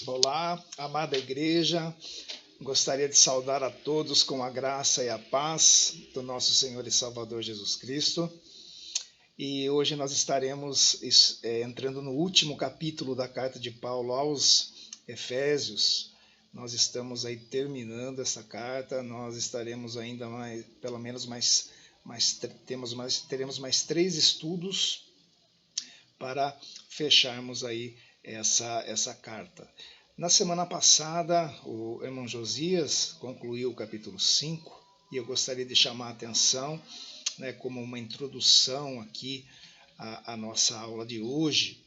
Olá, amada igreja, gostaria de saudar a todos com a graça e a paz do nosso Senhor e Salvador Jesus Cristo. E hoje nós estaremos entrando no último capítulo da carta de Paulo aos Efésios. Nós estamos aí terminando essa carta, nós estaremos ainda mais, pelo menos teremos mais 3 estudos para fecharmos aí essa carta. Na semana passada, o irmão Josias concluiu o capítulo 5 e eu gostaria de chamar a atenção, como uma introdução aqui à nossa aula de hoje,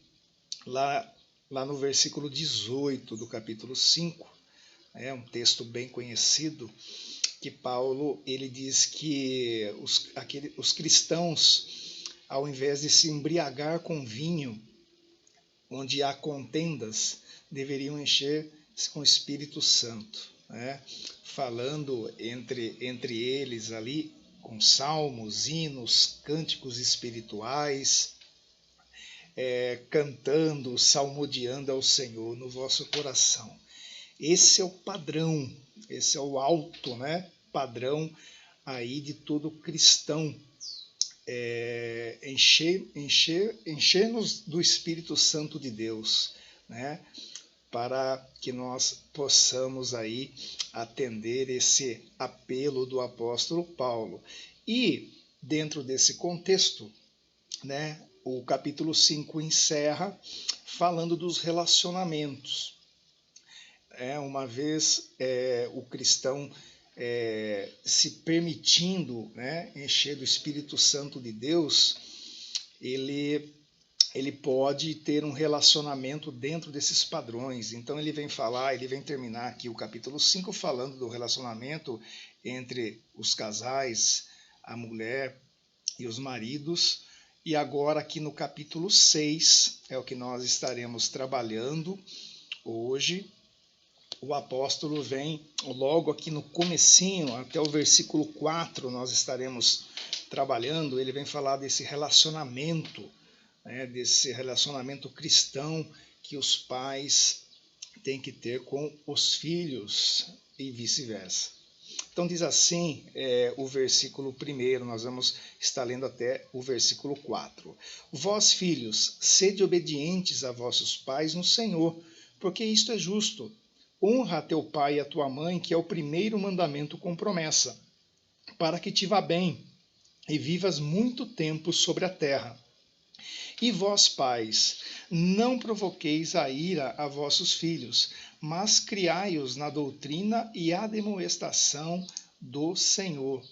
lá no versículo 18 do capítulo 5, um texto bem conhecido, que Paulo ele diz que os cristãos, ao invés de se embriagar com vinho, onde há contendas, deveriam encher-se com o Espírito Santo, falando entre eles ali com salmos, hinos, cânticos espirituais, cantando, salmodiando ao Senhor no vosso coração. Esse é o padrão, esse é o alto, padrão aí de todo cristão. Encher-nos do Espírito Santo de Deus, para que nós possamos aí atender esse apelo do apóstolo Paulo. E dentro desse contexto, o capítulo 5 encerra falando dos relacionamentos. Uma vez o cristão se permitindo encher do Espírito Santo de Deus, ele pode ter um relacionamento dentro desses padrões. Então ele vem terminar aqui o capítulo 5 falando do relacionamento entre os casais, a mulher e os maridos. E agora aqui no capítulo 6 é o que nós estaremos trabalhando hoje. O apóstolo vem logo aqui no comecinho, até o versículo 4 nós estaremos trabalhando, ele vem falar desse relacionamento, desse relacionamento cristão que os pais têm que ter com os filhos e vice-versa. Então diz assim o versículo 1, nós vamos estar lendo até o versículo 4. Vós, filhos, sede obedientes a vossos pais no Senhor, porque isto é justo. Honra a teu pai e a tua mãe, que é o primeiro mandamento com promessa, para que te vá bem e vivas muito tempo sobre a terra. E vós, pais, não provoqueis a ira a vossos filhos, mas criai-os na doutrina e admoestação do Senhor.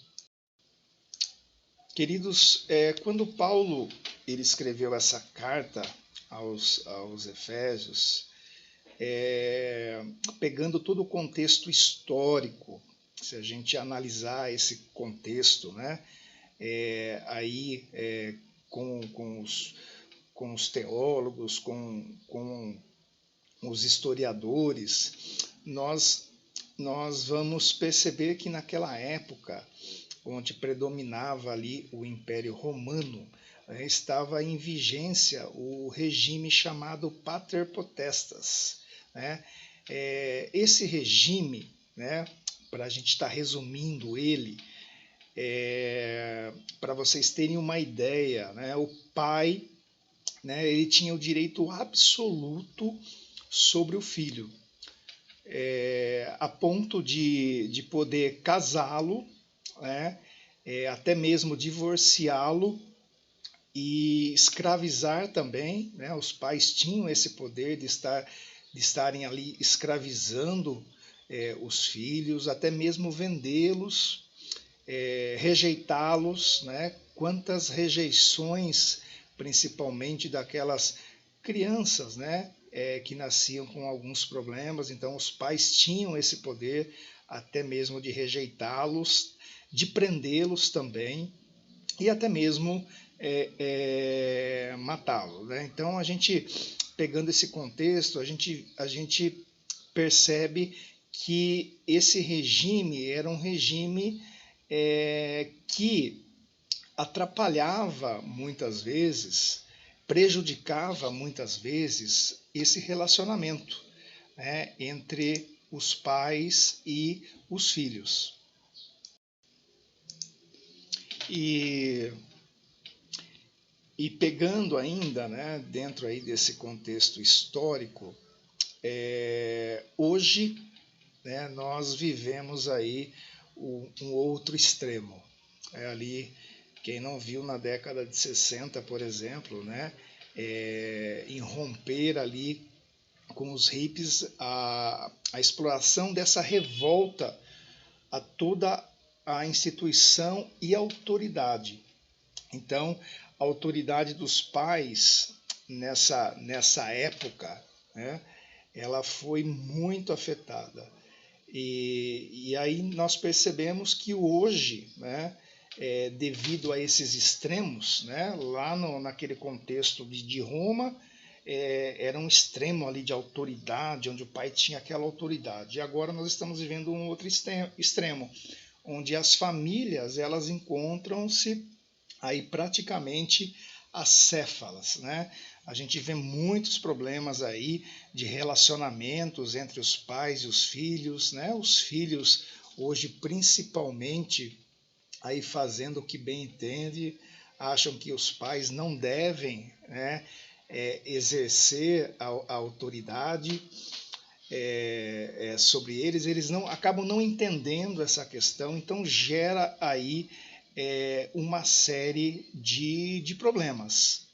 Queridos, quando Paulo ele escreveu essa carta aos Efésios, pegando todo o contexto histórico, se a gente analisar esse contexto, com os teólogos, com os historiadores, nós vamos perceber que naquela época, onde predominava ali o Império Romano, estava em vigência o regime chamado Pater Potestas. Esse regime, para a gente estar resumindo ele, para vocês terem uma ideia, o pai, ele tinha o direito absoluto sobre o filho, a ponto de poder casá-lo, até mesmo divorciá-lo e escravizar também. Os pais tinham esse poder de estarem ali escravizando os filhos, até mesmo vendê-los, rejeitá-los. Quantas rejeições, principalmente daquelas crianças, que nasciam com alguns problemas. Então os pais tinham esse poder até mesmo de rejeitá-los, de prendê-los também e até mesmo matá-los. Então a gente, pegando esse contexto, a gente percebe que esse regime era um regime que atrapalhava muitas vezes, prejudicava muitas vezes esse relacionamento. né, entre os pais e os filhos. E pegando ainda, né, dentro aí desse contexto histórico, hoje, né, nós vivemos aí um outro extremo. Ali, quem não viu na década de 60, por exemplo, né, em romper ali com os hippies a exploração dessa revolta a toda a instituição e autoridade. Então, a autoridade dos pais nessa época, né, ela foi muito afetada. E aí nós percebemos que hoje, né, devido a esses extremos, né, lá naquele contexto de Roma, era um extremo ali de autoridade, onde o pai tinha aquela autoridade. E agora nós estamos vivendo um outro extremo, onde as famílias elas encontram-se aí praticamente acéfalas, né? A gente vê muitos problemas aí de relacionamentos entre os pais e os filhos, né? Os filhos hoje principalmente aí fazendo o que bem entende, acham que os pais não devem, né, exercer a autoridade sobre eles não acabam não entendendo essa questão, então gera aí uma série de problemas.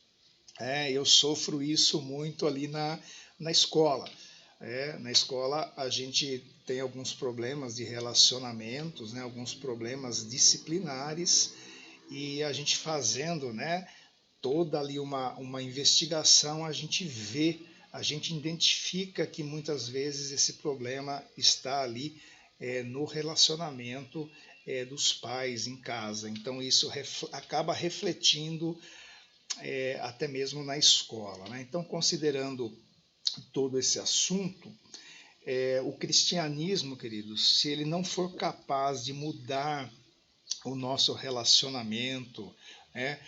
Eu sofro isso muito ali na escola. Na escola a gente tem alguns problemas de relacionamentos, né, alguns problemas disciplinares, e a gente fazendo, né, toda ali uma investigação, a gente vê, a gente identifica que muitas vezes esse problema está ali no relacionamento dos pais em casa. Então isso acaba refletindo até mesmo na escola, né? Então, considerando todo esse assunto, o cristianismo, queridos, se ele não for capaz de mudar o nosso relacionamento, né,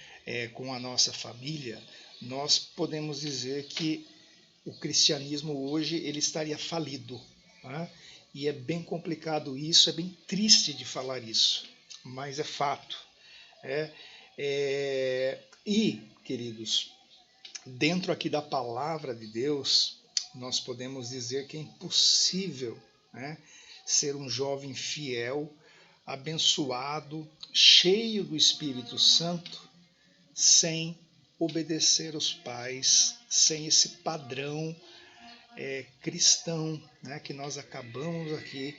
com a nossa família, nós podemos dizer que o cristianismo hoje ele estaria falido. Né? E é bem complicado isso, é bem triste de falar isso, mas é fato. E, queridos, dentro aqui da palavra de Deus, nós podemos dizer que é impossível, né, ser um jovem fiel, abençoado, cheio do Espírito Santo, sem obedecer os pais, sem esse padrão cristão, né, que nós acabamos aqui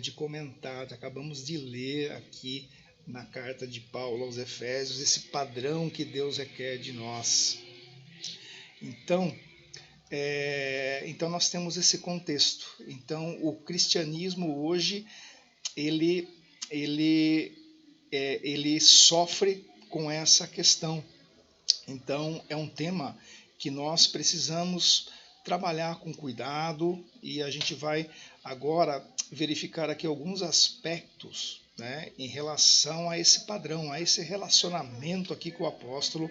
de comentar, acabamos de ler aqui na carta de Paulo aos Efésios, esse padrão que Deus requer de nós. Então nós temos esse contexto. Então o cristianismo hoje ele sofre com essa questão. Então é um tema que nós precisamos trabalhar com cuidado, e a gente vai agora verificar aqui alguns aspectos, né, em relação a esse padrão, a esse relacionamento aqui que o apóstolo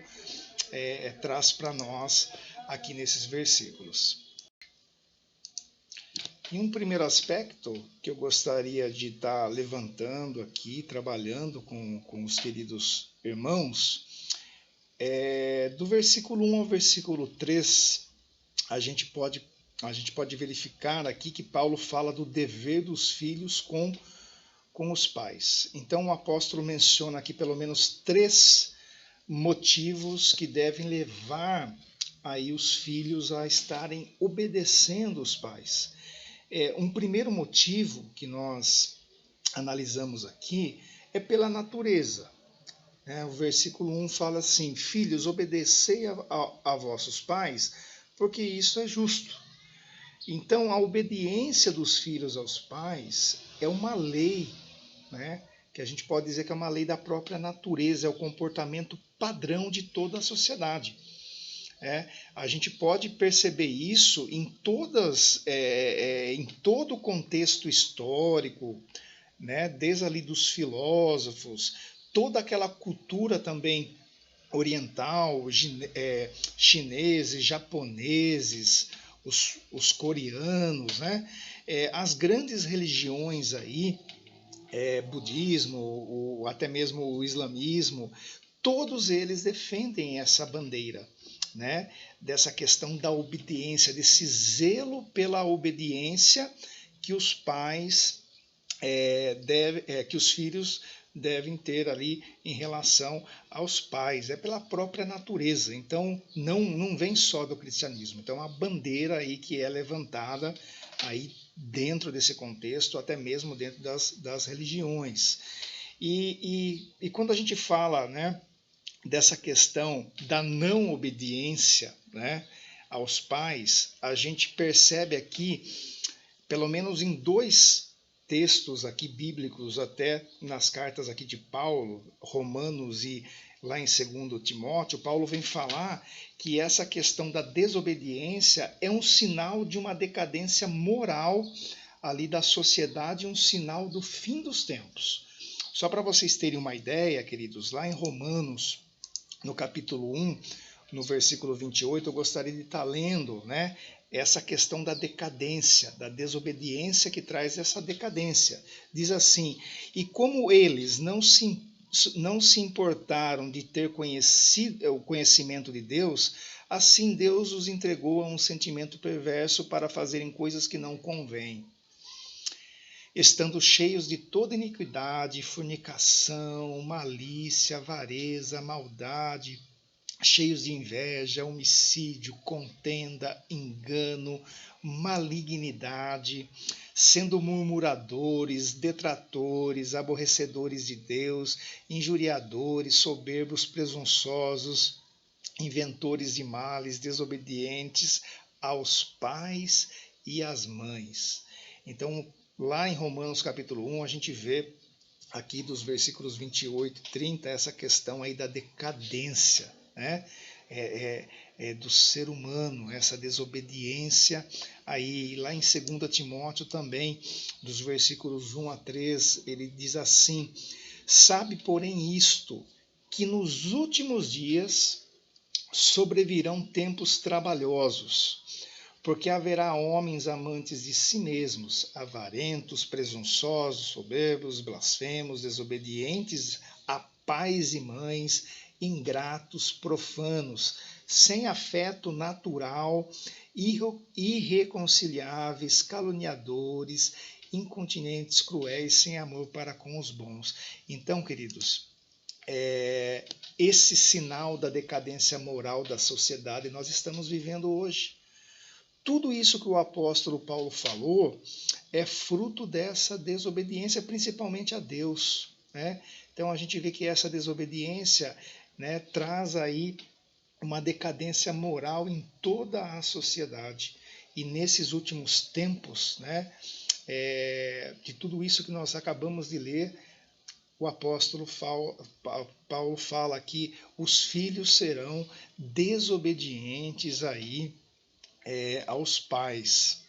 traz para nós aqui nesses versículos. E um primeiro aspecto que eu gostaria de estar levantando aqui, trabalhando com os queridos irmãos, do versículo 1 ao versículo 3, a gente pode verificar aqui que Paulo fala do dever dos filhos com os pais. Então o apóstolo menciona aqui pelo menos 3 motivos que devem levar aí os filhos a estarem obedecendo os pais. Um primeiro motivo que nós analisamos aqui é pela natureza. O versículo 1 fala assim: filhos, obedecei a vossos pais, porque isso é justo. Então, a obediência dos filhos aos pais é uma lei, né, que a gente pode dizer que é uma lei da própria natureza, é o comportamento padrão de toda a sociedade. A gente pode perceber isso em todo o contexto histórico, né, desde ali dos filósofos, toda aquela cultura também oriental, chineses, japoneses, os coreanos, né? As grandes religiões aí, budismo, até mesmo o islamismo, todos eles defendem essa bandeira, né? Dessa questão da obediência, desse zelo pela obediência que os pais que os filhos devem ter ali em relação aos pais, pela própria natureza. Então não vem só do cristianismo. Então a bandeira aí que é levantada aí dentro desse contexto, até mesmo dentro das religiões. E quando a gente fala, né, dessa questão da não obediência, né, aos pais, a gente percebe aqui, pelo menos em dois textos aqui bíblicos, até nas cartas aqui de Paulo, Romanos e lá em 2 Timóteo, Paulo vem falar que essa questão da desobediência é um sinal de uma decadência moral ali da sociedade, um sinal do fim dos tempos. Só para vocês terem uma ideia, queridos, lá em Romanos, no capítulo 1, no versículo 28, eu gostaria de estar lendo, né, essa questão da decadência, da desobediência que traz essa decadência. Diz assim: e como eles não se importaram de ter o conhecimento de Deus, assim Deus os entregou a um sentimento perverso para fazerem coisas que não convêm, estando cheios de toda iniquidade, fornicação, malícia, avareza, maldade, cheios de inveja, homicídio, contenda, engano, malignidade, sendo murmuradores, detratores, aborrecedores de Deus, injuriadores, soberbos, presunçosos, inventores de males, desobedientes aos pais e às mães. Então, lá em Romanos capítulo 1, a gente vê aqui dos versículos 28 e 30 essa questão aí da decadência, né? Do ser humano, essa desobediência. Aí lá em 2 Timóteo também, dos versículos 1 a 3, ele diz assim: sabe, porém, isto, que nos últimos dias sobrevirão tempos trabalhosos, porque haverá homens amantes de si mesmos, avarentos, presunçosos, soberbos, blasfemos, desobedientes a pais e mães, ingratos, profanos, sem afeto natural, irreconciliáveis, caluniadores, incontinentes, cruéis, sem amor para com os bons. Então, queridos, esse sinal da decadência moral da sociedade nós estamos vivendo hoje. Tudo isso que o apóstolo Paulo falou é fruto dessa desobediência, principalmente a Deus, né? Então a gente vê que essa desobediência, né, traz aí uma decadência moral em toda a sociedade. E nesses últimos tempos, né, de tudo isso que nós acabamos de ler, o apóstolo Paulo fala que os filhos serão desobedientes aí aos pais.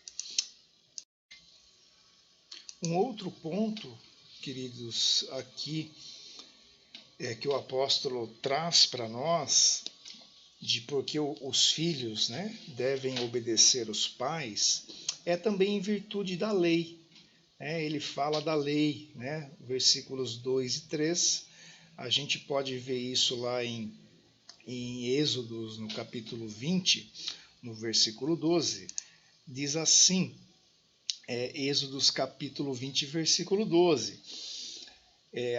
Um outro ponto, queridos, aqui que o apóstolo traz para nós, de porque os filhos, né, devem obedecer os pais, é também em virtude da lei. Ele fala da lei, né, versículos 2 e 3, a gente pode ver isso lá em Êxodos, no capítulo 20, no versículo 12, diz assim, Êxodos capítulo 20, versículo 12,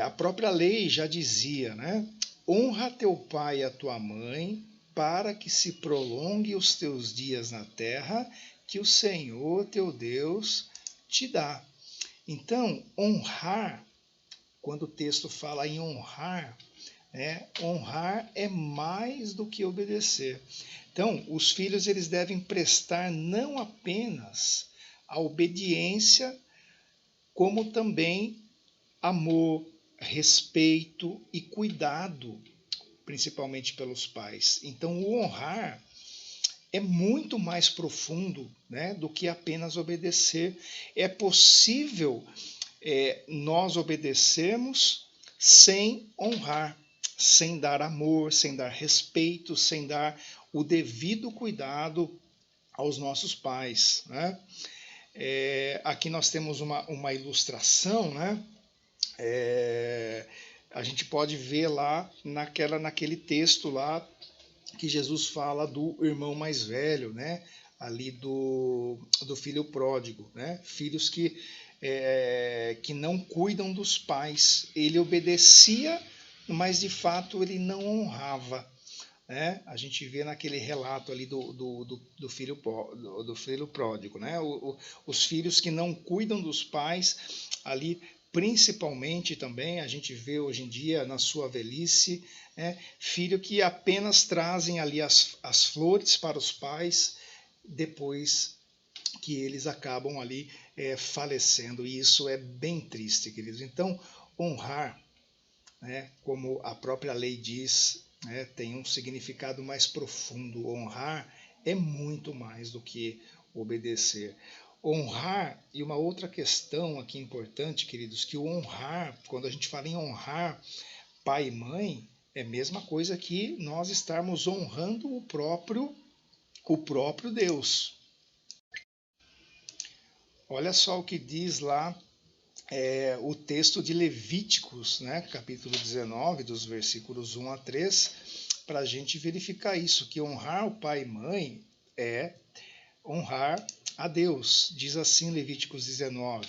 a própria lei já dizia, né, honra teu pai e a tua mãe, para que se prolongue os teus dias na terra, que o Senhor teu Deus te dá. Então, honrar, quando o texto fala em honrar, honrar é mais do que obedecer. Então, os filhos eles devem prestar não apenas a obediência, como também amor, respeito e cuidado, principalmente pelos pais. Então, o honrar é muito mais profundo, né, do que apenas obedecer. É possível nós obedecermos sem honrar, sem dar amor, sem dar respeito, sem dar o devido cuidado aos nossos pais, né? Aqui nós temos uma ilustração, né? A gente pode ver lá naquele texto lá que Jesus fala do irmão mais velho, né? Ali do filho pródigo, né? Filhos que não cuidam dos pais. Ele obedecia, mas de fato ele não honrava. Né? A gente vê naquele relato ali do filho pródigo, né? Os filhos que não cuidam dos pais, ali principalmente também a gente vê hoje em dia na sua velhice, né? Filho que apenas trazem ali as flores para os pais depois que eles acabam ali falecendo, e isso é bem triste, queridos. Então, honrar, né, como a própria lei diz, né, tem um significado mais profundo. Honrar é muito mais do que obedecer. Honrar, e uma outra questão aqui importante, queridos, que o honrar, quando a gente fala em honrar pai e mãe, é a mesma coisa que nós estarmos honrando o próprio Deus. Olha só o que diz lá o texto de Levíticos, né, capítulo 19, dos versículos 1 a 3, para a gente verificar isso, que honrar o pai e mãe é honrar a Deus. Diz assim Levíticos 19: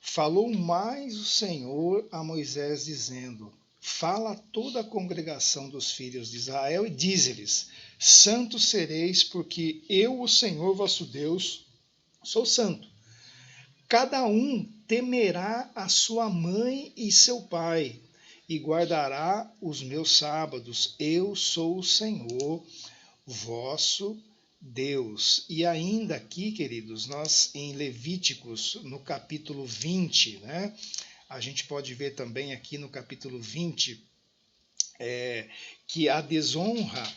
Falou mais o Senhor a Moisés, dizendo: Fala a toda a congregação dos filhos de Israel e dize-lhes: Santos sereis, porque eu, o Senhor vosso Deus, sou santo. Cada um temerá a sua mãe e seu pai, e guardará os meus sábados. Eu sou o Senhor vosso Deus. E ainda aqui, queridos, nós em Levíticos, no capítulo 20, né? A gente pode ver também aqui no capítulo 20 que a desonra,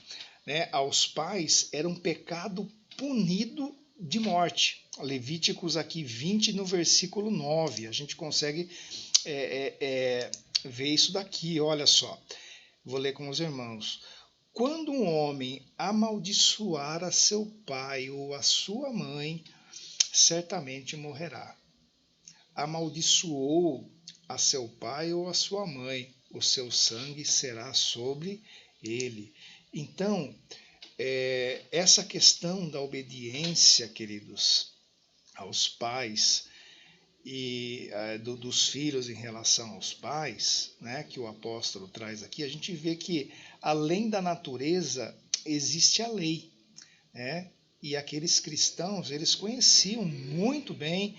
né, aos pais era um pecado punido de morte. Levíticos aqui 20, no versículo 9, a gente consegue ver isso daqui, olha só. Vou ler com os irmãos. Quando um homem amaldiçoar a seu pai ou a sua mãe, certamente morrerá. Amaldiçoou a seu pai ou a sua mãe, o seu sangue será sobre ele. Então, essa questão da obediência, queridos, aos pais e dos filhos em relação aos pais, né, que o apóstolo traz aqui, a gente vê que além da natureza existe a lei, né? E aqueles cristãos, eles conheciam muito bem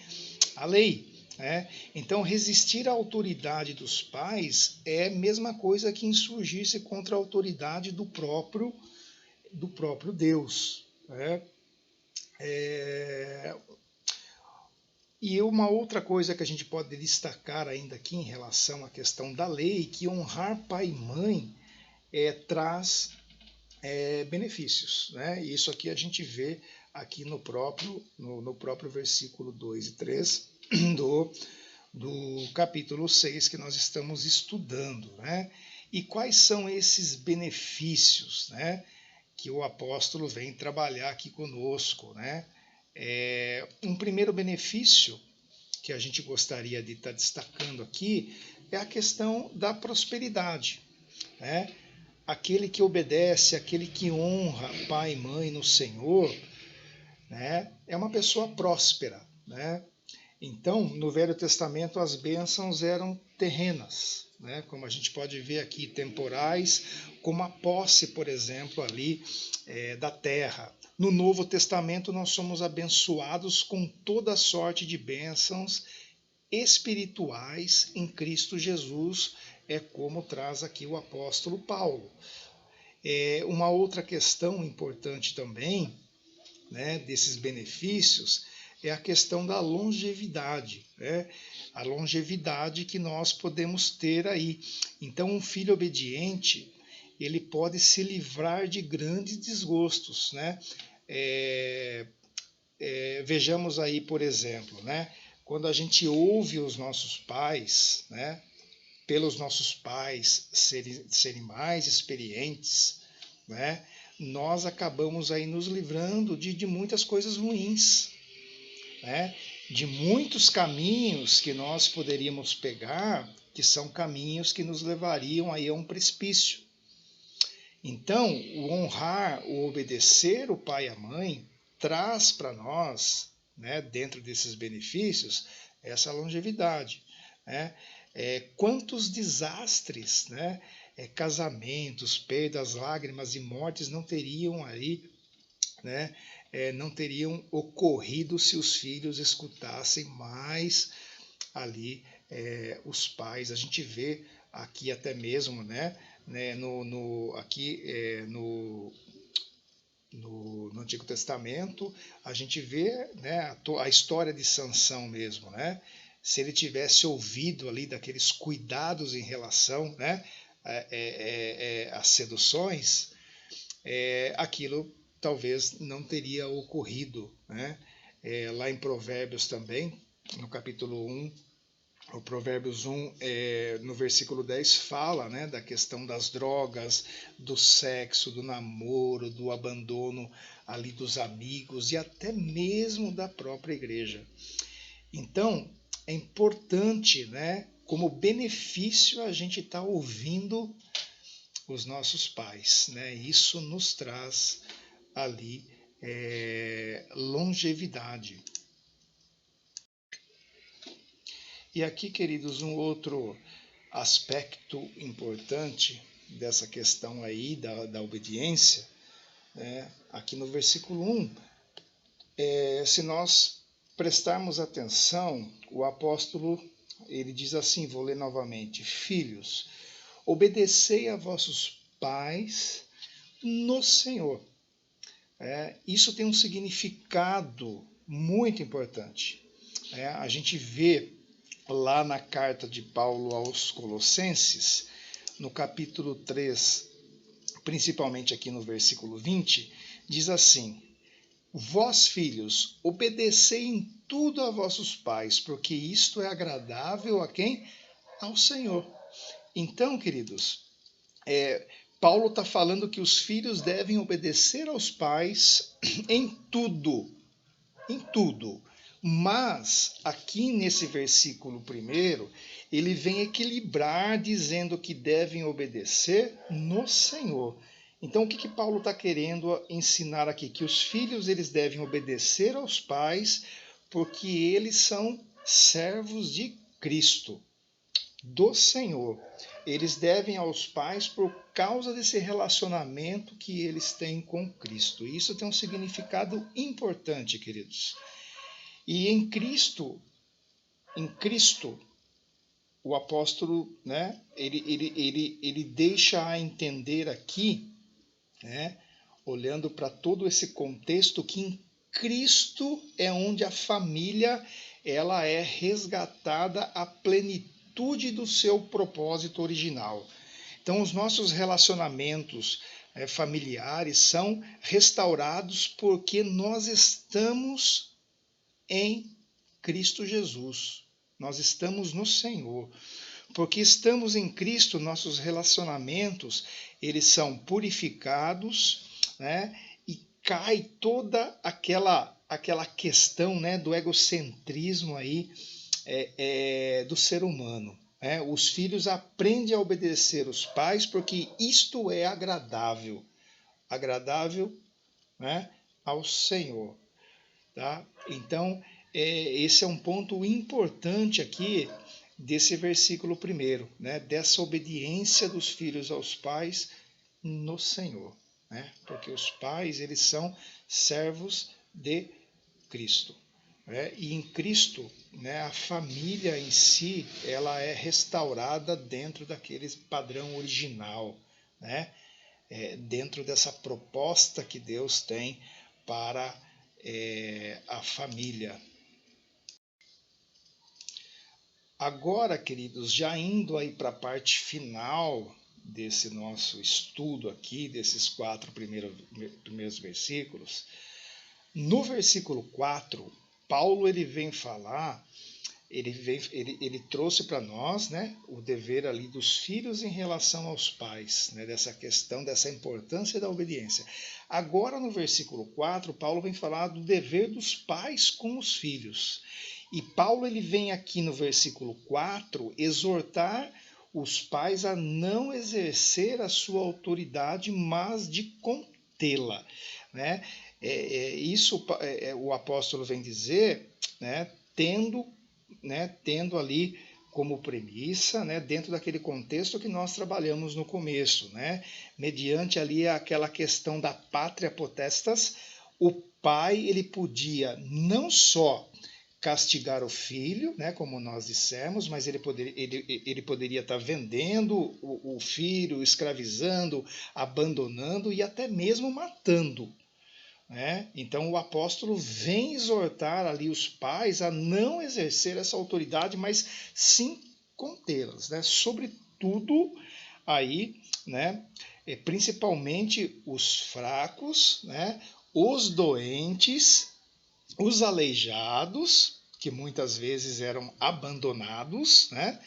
a lei, né? Então, resistir à autoridade dos pais é a mesma coisa que insurgir-se contra a autoridade do próprio Deus, né? E uma outra coisa que a gente pode destacar ainda aqui em relação à questão da lei, que honrar pai e mãe traz benefícios, né? E isso aqui a gente vê aqui no próprio versículo 2 e 3 do capítulo 6 que nós estamos estudando, né? E quais são esses benefícios, né, que o apóstolo vem trabalhar aqui conosco, né? Um primeiro benefício que a gente gostaria de estar destacando aqui é a questão da prosperidade, né? Aquele que obedece, aquele que honra pai e mãe no Senhor, né, é uma pessoa próspera, né? Então, no Velho Testamento, as bênçãos eram terrenas, né, como a gente pode ver aqui, temporais, como a posse, por exemplo, ali da terra. No Novo Testamento, nós somos abençoados com toda sorte de bênçãos espirituais em Cristo Jesus, como traz aqui o apóstolo Paulo. Uma outra questão importante também, né, desses benefícios, é a questão da longevidade, né? A longevidade que nós podemos ter aí. Então, um filho obediente, ele pode se livrar de grandes desgostos, né? Vejamos aí, por exemplo, né, quando a gente ouve os nossos pais, né, pelos nossos pais serem mais experientes, né, nós acabamos aí nos livrando de muitas coisas ruins, né? De muitos caminhos que nós poderíamos pegar, que são caminhos que nos levariam aí a um precipício. Então, o honrar, o obedecer o pai e a mãe traz para nós, né, dentro desses benefícios, essa longevidade, né? Quantos desastres, né, casamentos, perdas, lágrimas e mortes não teriam aí, né, não teriam ocorrido se os filhos escutassem mais ali os pais. A gente vê aqui até mesmo, né, aqui no Antigo Testamento, a gente vê, né, a história de Sansão mesmo, né? Se ele tivesse ouvido ali daqueles cuidados em relação, né, às seduções, aquilo talvez não teria ocorrido, né? Lá em Provérbios também, no capítulo 1, o Provérbios 1, no versículo 10, fala, né, da questão das drogas, do sexo, do namoro, do abandono ali dos amigos e até mesmo da própria igreja. Então, é importante, né, como benefício, a gente estar ouvindo os nossos pais, né? Isso nos traz ali longevidade. E aqui, queridos, um outro aspecto importante dessa questão aí da obediência, né? Aqui no versículo 1, se nós prestarmos atenção, o apóstolo, ele diz assim, vou ler novamente: filhos, obedecei a vossos pais no Senhor. Isso tem um significado muito importante. A gente vê lá na carta de Paulo aos Colossenses, no capítulo 3, principalmente aqui no versículo 20, diz assim: vós, filhos, obedecei em tudo a vossos pais, porque isto é agradável a quem? Ao Senhor. Então, queridos, Paulo está falando que os filhos devem obedecer aos pais em tudo. Em tudo. Mas, aqui nesse versículo primeiro, ele vem equilibrar dizendo que devem obedecer no Senhor. Então, o que Paulo está querendo ensinar aqui? Que os filhos eles devem obedecer aos pais porque eles são servos de Cristo, do Senhor. Eles devem aos pais por causa desse relacionamento que eles têm com Cristo. E isso tem um significado importante, queridos. E em Cristo, o apóstolo, né, ele deixa a entender aqui, né, olhando para todo esse contexto, que em Cristo é onde a família ela é resgatada à plenitude do seu propósito original. Então, os nossos relacionamentos familiares são restaurados porque nós estamos em Cristo Jesus. Nós estamos no Senhor. Porque estamos em Cristo, nossos relacionamentos, eles são purificados, né? E cai toda aquela questão, né, do egocentrismo aí do ser humano. Os filhos aprendem a obedecer os pais porque isto é agradável, né, ao Senhor. Tá? Então, esse é um ponto importante aqui desse versículo primeiro, né? Dessa obediência dos filhos aos pais no Senhor. Né? Porque os pais, eles são servos de Cristo. Né? E em Cristo, né, a família em si, ela é restaurada dentro daquele padrão original, né? Dentro dessa proposta que Deus tem para a família. Agora, queridos, já indo aí para a parte final desse nosso estudo aqui, desses 4 primeiros versículos, no versículo 4, Paulo ele vem falar ele trouxe para nós, né, o dever ali dos filhos em relação aos pais, né, dessa questão, dessa importância da obediência. Agora, no versículo 4, Paulo vem falar do dever dos pais com os filhos. E Paulo ele vem aqui no versículo 4 exortar os pais a não exercer a sua autoridade, mas de contê-la, né? Isso o apóstolo vem dizer, né, tendo ali como premissa, né, dentro daquele contexto que nós trabalhamos no começo, né, mediante ali aquela questão da pátria potestas, o pai ele podia não só castigar o filho, né, como nós dissemos, mas ele poderia estar vendendo o filho, escravizando, abandonando e até mesmo matando. Né? Então o apóstolo vem exortar ali os pais a não exercer essa autoridade, mas sim contê-las, né? Sobretudo aí, né? Principalmente os fracos, né? Os doentes, os aleijados, que muitas vezes eram abandonados, né?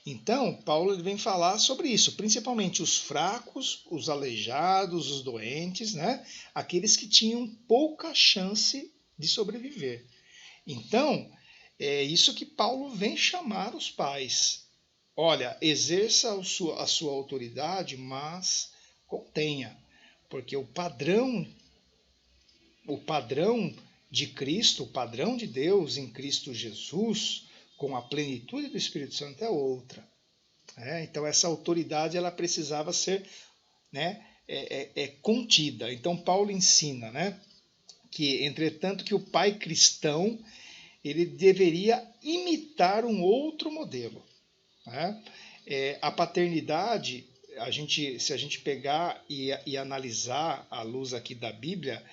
Então, Paulo ele vem falar sobre isso, principalmente os fracos, os aleijados, os doentes, né? Aqueles que tinham pouca chance de sobreviver. Então, é isso que Paulo vem chamar os pais. Olha, exerça a sua autoridade, mas contenha, porque o padrão de Cristo, o padrão de Deus em Cristo Jesus, com a plenitude do Espírito Santo é outra. Então essa autoridade ela precisava ser, né, contida. Então Paulo ensina, né, que entretanto que o pai cristão ele deveria imitar um outro modelo. Né? A paternidade, se a gente pegar e analisar à luz aqui da Bíblia,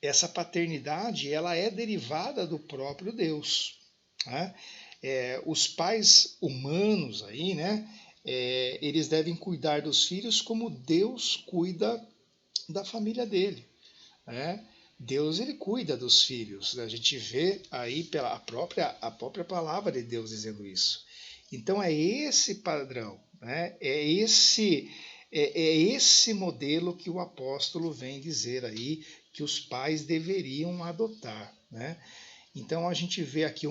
essa paternidade ela é derivada do próprio Deus. Né? Os pais humanos aí, né? Eles devem cuidar dos filhos como Deus cuida da família dele. Né? Deus ele cuida dos filhos. A gente vê aí pela a própria palavra de Deus dizendo isso. Então é esse padrão, né? É esse modelo que o apóstolo vem dizer aí que os pais deveriam adotar, né? Então a gente vê aqui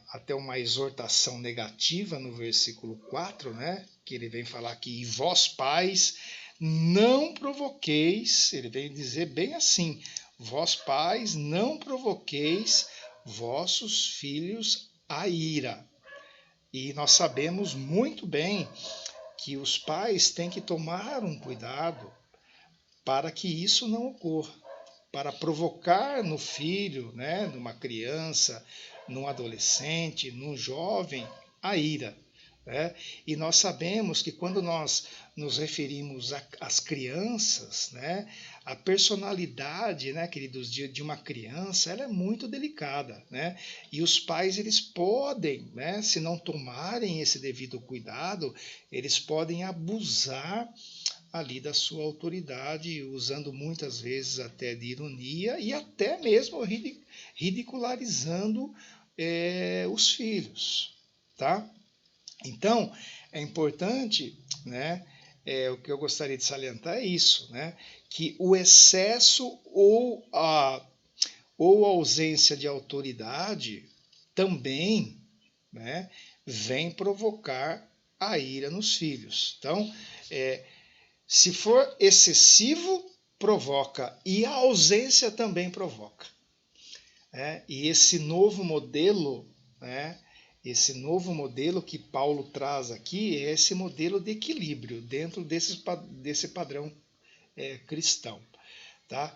até uma exortação negativa no versículo 4, né? Que ele vem falar aqui, e vós pais não provoqueis, ele vem dizer bem assim, vós pais não provoqueis vossos filhos a ira. E nós sabemos muito bem que os pais têm que tomar um cuidado para que isso não ocorra, para provocar no filho, né, numa criança, num adolescente, num jovem, a ira. Né? E nós sabemos que quando nós nos referimos às crianças, né, a personalidade, né, queridos, de uma criança, ela é muito delicada, né? E os pais eles podem, né, se não tomarem esse devido cuidado, eles podem abusar ali da sua autoridade, usando muitas vezes até de ironia e até mesmo ridicularizando os filhos, tá? Então, é importante, né, o que eu gostaria de salientar é isso, né, que o excesso ou a ausência de autoridade também, né, vem provocar a ira nos filhos. Então, se for excessivo, provoca, e a ausência também provoca. E esse novo modelo, né, esse novo modelo que Paulo traz aqui é esse modelo de equilíbrio dentro desse padrão cristão. Tá?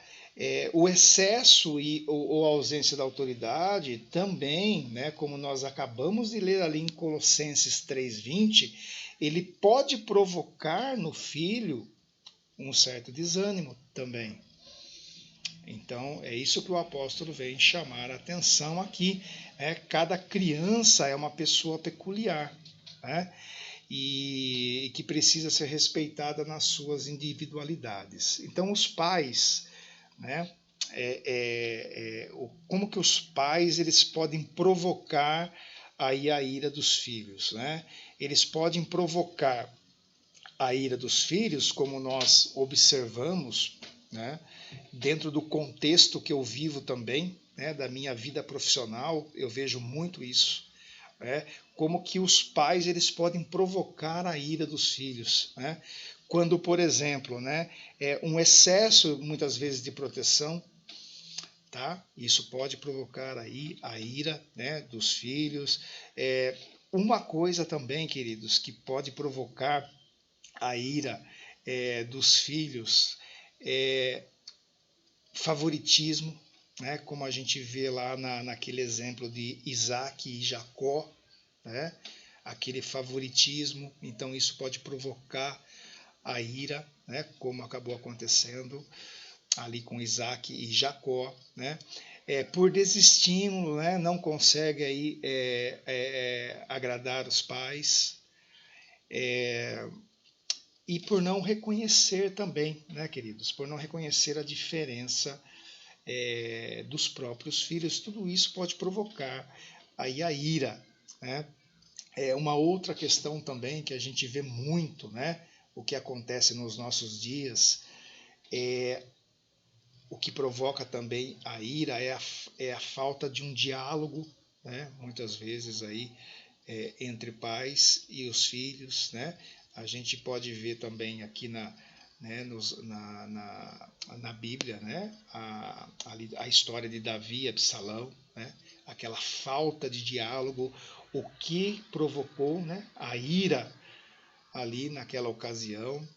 O excesso ou a ausência da autoridade também, né, como nós acabamos de ler ali em Colossenses 3,20, ele pode provocar no filho um certo desânimo também. Então, é isso que o apóstolo vem chamar a atenção aqui. Cada criança é uma pessoa peculiar, né? E que precisa ser respeitada nas suas individualidades. Então, os pais, né? Como que os pais eles podem provocar aí a ira dos filhos, né? Eles podem provocar a ira dos filhos, como nós observamos, né? Dentro do contexto que eu vivo também, né? Da minha vida profissional, eu vejo muito isso. Né? Como que os pais eles podem provocar a ira dos filhos, né? Quando, por exemplo, né, um excesso muitas vezes de proteção, tá? Isso pode provocar aí a ira, né, dos filhos. Uma coisa também, queridos, que pode provocar a ira dos filhos é favoritismo, né? Como a gente vê lá naquele exemplo de Isaac e Jacó, né? Aquele favoritismo, então isso pode provocar a ira, né? Como acabou acontecendo ali com Isaac e Jacó, né? Por desestímulo, né? Não consegue aí agradar os pais, e por não reconhecer também, né, queridos, por não reconhecer a diferença dos próprios filhos, tudo isso pode provocar aí a ira, né? Uma outra questão também que a gente vê muito, né? O que acontece nos nossos dias, o que provoca também a ira é a falta de um diálogo, né? Muitas vezes aí entre pais e os filhos, né? A gente pode ver também aqui né, na Bíblia, né? A história de Davi e Absalão, né? Aquela falta de diálogo, o que provocou, né, a ira ali naquela ocasião.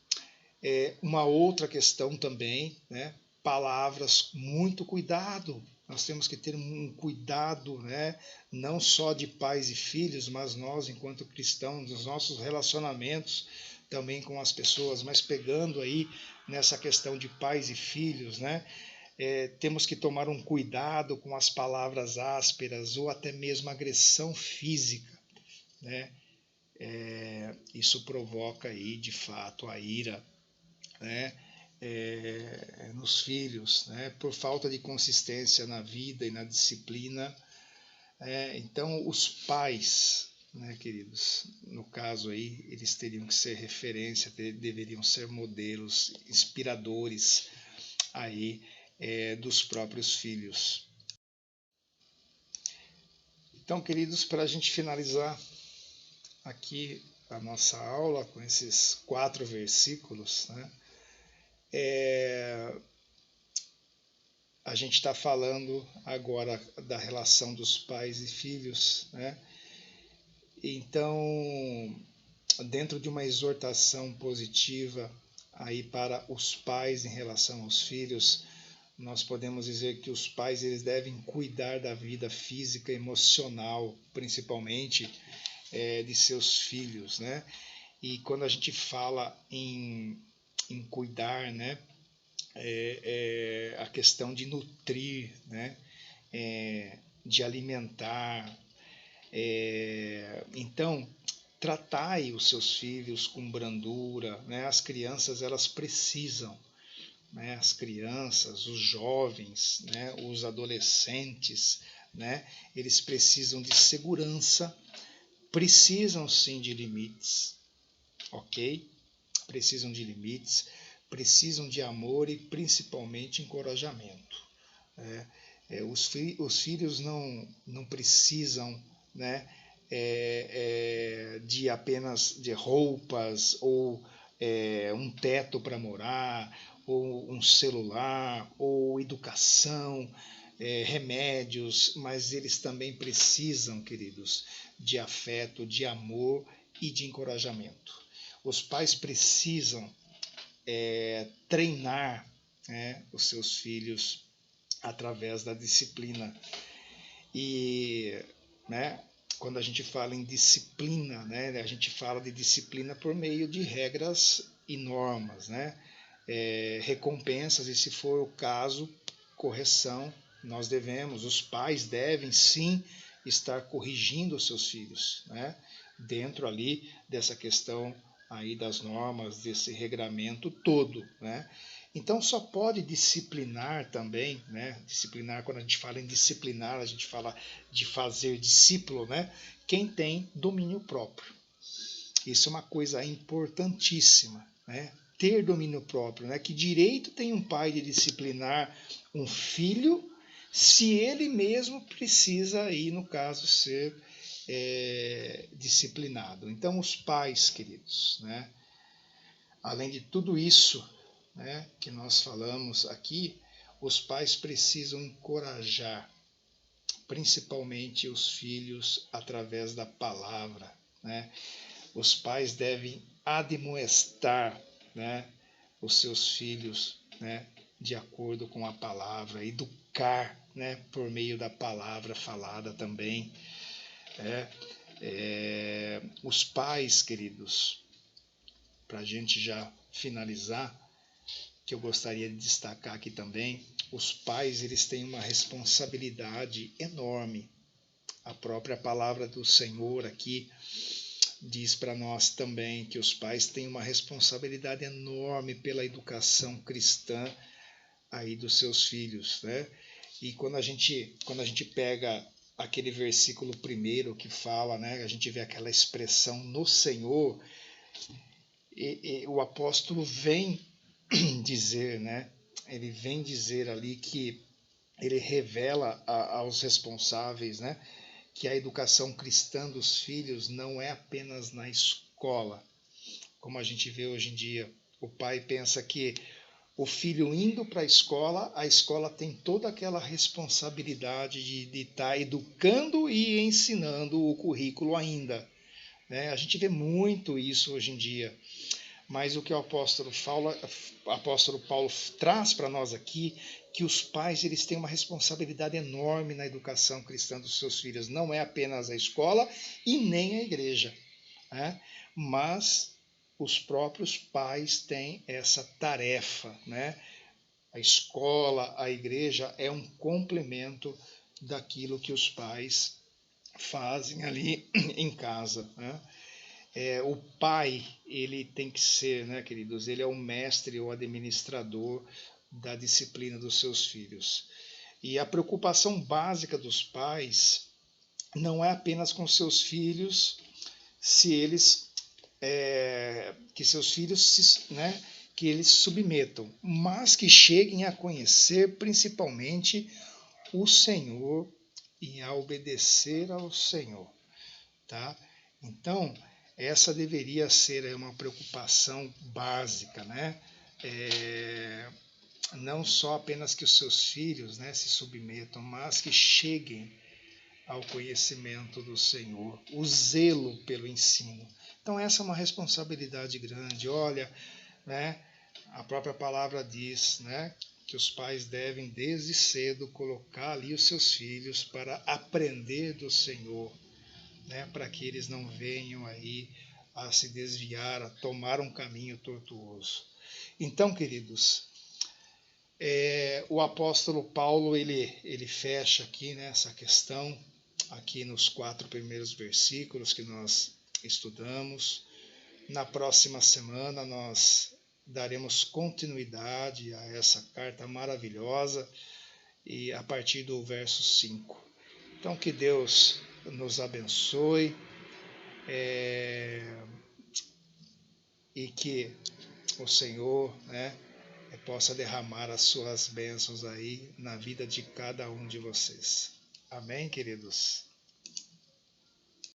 Uma outra questão também, né, palavras, muito cuidado. Nós temos que ter um cuidado, né, não só de pais e filhos, mas nós, enquanto cristãos, nos nossos relacionamentos também com as pessoas, mas pegando aí nessa questão de pais e filhos, né, temos que tomar um cuidado com as palavras ásperas ou até mesmo agressão física, né? Isso provoca aí, de fato, a ira, né? Nos filhos, né? Por falta de consistência na vida e na disciplina. Então, os pais, né, queridos, no caso aí, eles teriam que ser referência, deveriam ser modelos inspiradores aí dos próprios filhos. Então, queridos, para a gente finalizar aqui a nossa aula com esses 4 versículos, né? A gente está falando agora da relação dos pais e filhos, né? Então, dentro de uma exortação positiva aí para os pais em relação aos filhos, nós podemos dizer que os pais eles devem cuidar da vida física e emocional, principalmente de seus filhos, né? E quando a gente fala em cuidar, né? A questão de nutrir, né? De alimentar. Então, tratai os seus filhos com brandura, né? As crianças elas precisam, né? As crianças, os jovens, né? Os adolescentes, né? Eles precisam de segurança, precisam sim de limites, ok? Precisam de limites, precisam de amor e principalmente encorajamento. Os filhos não precisam, né, de apenas de roupas ou um teto para morar, ou um celular, ou educação, remédios, mas eles também precisam, queridos, de afeto, de amor e de encorajamento. Os pais precisam treinar, né, os seus filhos através da disciplina. E, né, quando a gente fala em disciplina, né, a gente fala de disciplina por meio de regras e normas, né, recompensas e, se for o caso, correção. Os pais devem sim estar corrigindo os seus filhos, né, dentro ali dessa questão aí das normas, desse regramento todo, né? Então só pode disciplinar também, né? Disciplinar, quando a gente fala em disciplinar, a gente fala de fazer discípulo, né? Quem tem domínio próprio. Isso é uma coisa importantíssima, né? Ter domínio próprio, né? Que direito tem um pai de disciplinar um filho se ele mesmo precisa aí, no caso, ser disciplinado. Então, os pais, queridos, né? Além de tudo isso, né, que nós falamos aqui, os pais precisam encorajar, principalmente os filhos, através da palavra, né? Os pais devem admoestar, né, os seus filhos, né, de acordo com a palavra, educar, né, por meio da palavra falada também. Os pais, queridos, para a gente já finalizar, que eu gostaria de destacar aqui também, os pais eles têm uma responsabilidade enorme. A própria palavra do Senhor aqui diz para nós também que os pais têm uma responsabilidade enorme pela educação cristã aí dos seus filhos, né? E quando a gente pega aquele versículo primeiro que fala, né, a gente vê aquela expressão no Senhor, e o apóstolo vem dizer, né? Ele vem dizer ali que ele revela aos responsáveis, né, que a educação cristã dos filhos não é apenas na escola, como a gente vê hoje em dia. O pai pensa que o filho indo para a escola tem toda aquela responsabilidade de estar educando e ensinando o currículo ainda, né? A gente vê muito isso hoje em dia. Mas o que o apóstolo Paulo traz para nós aqui, que os pais eles têm uma responsabilidade enorme na educação cristã dos seus filhos. Não é apenas a escola e nem a igreja, né? Mas os próprios pais têm essa tarefa, né? A escola, a igreja é um complemento daquilo que os pais fazem ali em casa, né? O pai, ele tem que ser, né, queridos, ele é o mestre, o administrador da disciplina dos seus filhos. E a preocupação básica dos pais não é apenas com seus filhos, se eles, que seus filhos, né, que eles se submetam, mas que cheguem a conhecer principalmente o Senhor e a obedecer ao Senhor, tá? Então, essa deveria ser uma preocupação básica, né? Não só apenas que os seus filhos, né, se submetam, mas que cheguem ao conhecimento do Senhor, o zelo pelo ensino. Então essa é uma responsabilidade grande. Olha, né, a própria palavra diz, né, que os pais devem desde cedo colocar ali os seus filhos para aprender do Senhor, né, para que eles não venham aí a se desviar, a tomar um caminho tortuoso. Então, queridos, o apóstolo Paulo ele fecha aqui, né, essa questão aqui nos 4 primeiros versículos que nós estudamos. Na próxima semana nós daremos continuidade a essa carta maravilhosa e a partir do verso 5. Então que Deus nos abençoe e que o Senhor, né, possa derramar as suas bênçãos aí na vida de cada um de vocês. Amém, queridos?